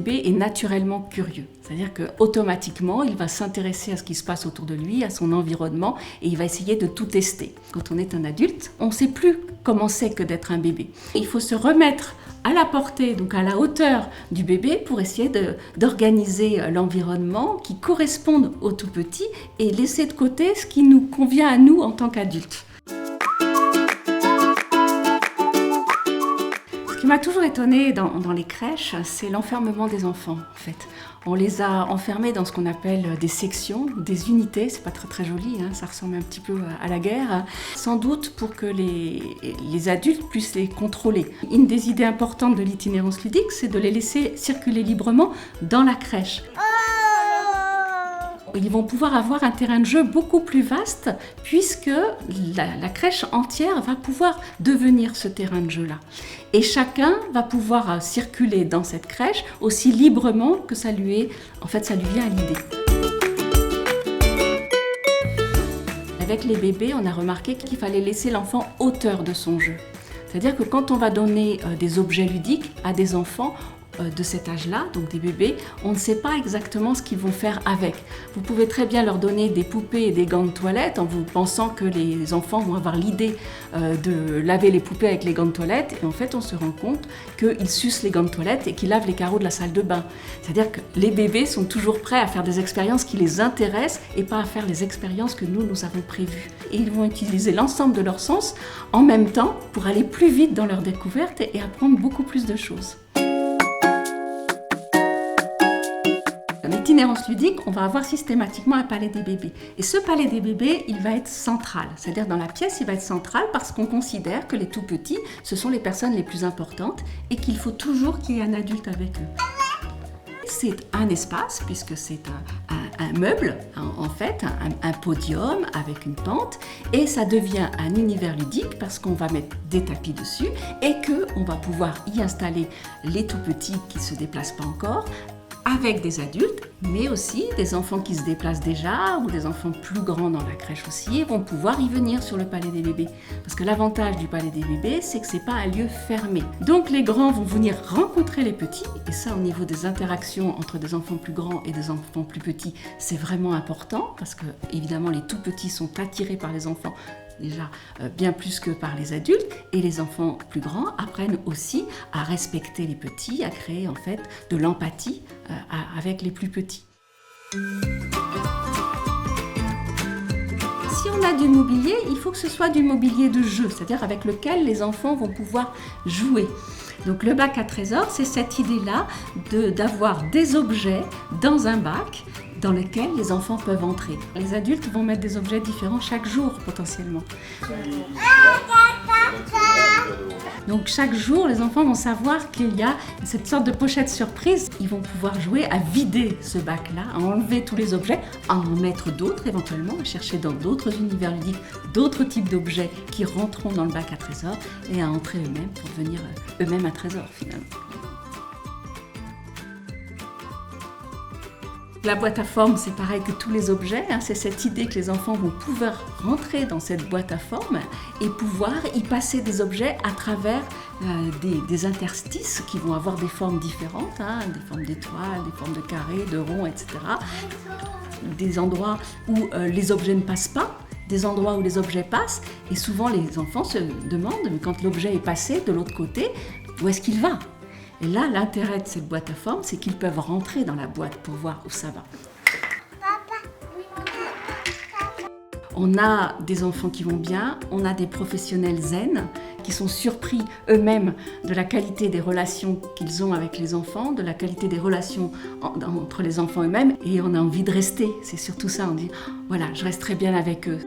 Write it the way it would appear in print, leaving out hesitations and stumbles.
bébé est naturellement curieux. C'est-à-dire qu'automatiquement, il va s'intéresser à ce qui se passe autour de lui, à son environnement, et il va essayer de tout tester. Quand on est un adulte, on ne sait plus comment c'est que d'être un bébé. Il faut se remettre à la portée, donc à la hauteur du bébé, pour essayer d'organiser l'environnement qui corresponde au tout petit et laisser de côté ce qui nous convient à nous en tant qu'adultes. Ce qui m'a toujours étonnée dans les crèches, c'est l'enfermement des enfants, en fait. On les a enfermés dans ce qu'on appelle des sections, des unités, c'est pas très joli, hein, ça ressemble un petit peu à la guerre, sans doute pour que les adultes puissent les contrôler. Une des idées importantes de l'itinérance ludique, c'est de les laisser circuler librement dans la crèche. Ils vont pouvoir avoir un terrain de jeu beaucoup plus vaste puisque la crèche entière va pouvoir devenir ce terrain de jeu-là. Et chacun va pouvoir circuler dans cette crèche aussi librement que ça lui vient à l'idée. Avec les bébés, on a remarqué qu'il fallait laisser l'enfant auteur de son jeu. C'est-à-dire que quand on va donner des objets ludiques à des enfants, de cet âge-là, donc des bébés, on ne sait pas exactement ce qu'ils vont faire avec. Vous pouvez très bien leur donner des poupées et des gants de toilette en vous pensant que les enfants vont avoir l'idée de laver les poupées avec les gants de toilette, et en fait on se rend compte qu'ils sucent les gants de toilette et qu'ils lavent les carreaux de la salle de bain. C'est-à-dire que les bébés sont toujours prêts à faire des expériences qui les intéressent et pas à faire les expériences que nous avons prévues. Et ils vont utiliser l'ensemble de leurs sens en même temps pour aller plus vite dans leur découverte et apprendre beaucoup plus de choses. L'itinérance ludique, on va avoir systématiquement un palais des bébés. Et ce palais des bébés, il va être central. C'est-à-dire dans la pièce, il va être central parce qu'on considère que les tout-petits, ce sont les personnes les plus importantes et qu'il faut toujours qu'il y ait un adulte avec eux. C'est un espace, puisque c'est un meuble, en fait, un podium avec une pente, et ça devient un univers ludique parce qu'on va mettre des tapis dessus et qu'on va pouvoir y installer les tout-petits qui ne se déplacent pas encore, avec des adultes, mais aussi des enfants qui se déplacent déjà ou des enfants plus grands dans la crèche aussi vont pouvoir y venir sur le palais des bébés. Parce que l'avantage du palais des bébés, c'est que c'est pas un lieu fermé. Donc les grands vont venir rencontrer les petits, et ça au niveau des interactions entre des enfants plus grands et des enfants plus petits, c'est vraiment important parce que évidemment les tout petits sont attirés par les enfants déjà bien plus que par les adultes, et les enfants plus grands apprennent aussi à respecter les petits, à créer en fait de l'empathie avec les plus petits. Si on a du mobilier, il faut que ce soit du mobilier de jeu, c'est-à-dire avec lequel les enfants vont pouvoir jouer. Donc le bac à trésors, c'est cette idée-là d'avoir des objets dans un bac dans lequel les enfants peuvent entrer. Les adultes vont mettre des objets différents chaque jour potentiellement. Donc chaque jour, les enfants vont savoir qu'il y a cette sorte de pochette surprise. Ils vont pouvoir jouer à vider ce bac-là, à enlever tous les objets, à en mettre d'autres éventuellement, à chercher dans d'autres univers ludiques, d'autres types d'objets qui rentreront dans le bac à trésors et à entrer eux-mêmes pour devenir eux-mêmes un trésor finalement. La boîte à forme, c'est pareil que tous les objets, hein, c'est cette idée que les enfants vont pouvoir rentrer dans cette boîte à forme et pouvoir y passer des objets à travers des interstices qui vont avoir des formes différentes, hein, des formes d'étoiles, des formes de carrés, de ronds, etc. Des endroits où les objets ne passent pas, des endroits où les objets passent, et souvent les enfants se demandent, mais quand l'objet est passé de l'autre côté, où est-ce qu'il va ? Et là, l'intérêt de cette boîte à forme, c'est qu'ils peuvent rentrer dans la boîte pour voir où ça va. On a des enfants qui vont bien, on a des professionnels zen qui sont surpris eux-mêmes de la qualité des relations qu'ils ont avec les enfants, de la qualité des relations entre les enfants eux-mêmes, et on a envie de rester. C'est surtout ça, on dit, voilà, je resterai bien avec eux.